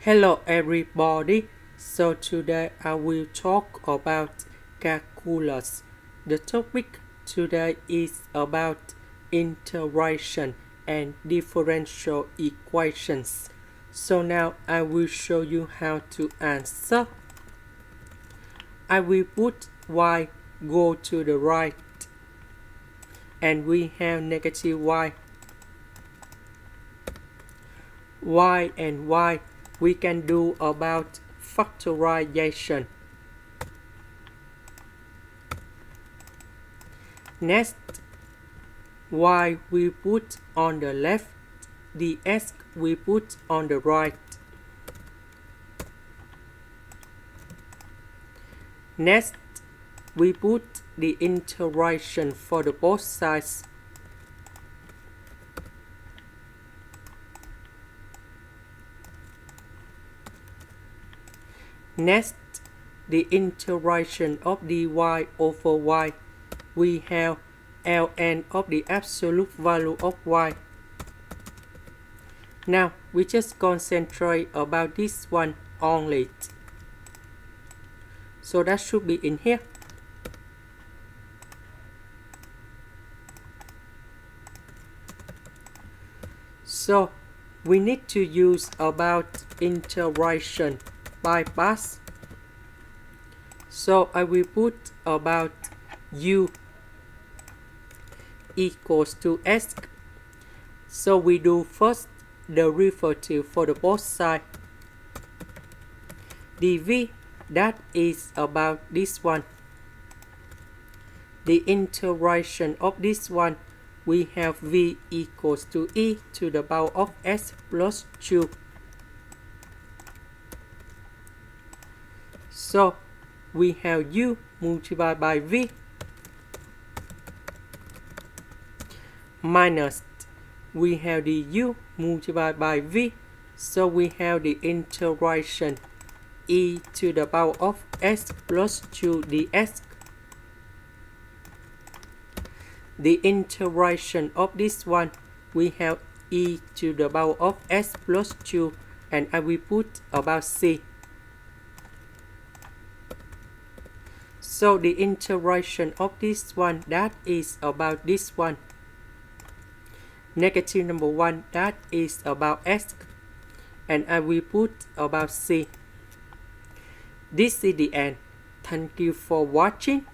Hello everybody, so today I will talk about calculus. The topic today is about integration and differential equations. So now I will show you how to answer. I will put y go to the right and we have negative y and y we can do about factorization. Next, y we put on the left, the x we put on the right. Next, we put the integration for the both sides. Next, the integration of dy over y. We have ln of the absolute value of y. Now, we just concentrate about this one only. So that should be in here. So, we need to use about integration by parts. So I will put about u equals to s. So we do first the derivative for the both sides. dv, that is about this one. The integration of this one, we have v equals to e to the power of s plus 2. So we have u multiplied by v minus we have the u multiplied by v. So we have the integration e to the power of s plus 2 dx. The integration of this one, we have e to the power of s plus 2, and I will put about c. So the integration of this one, that is about this one. Negative number 1, that is about s, and I will put about c. This is the end. Thank you for watching.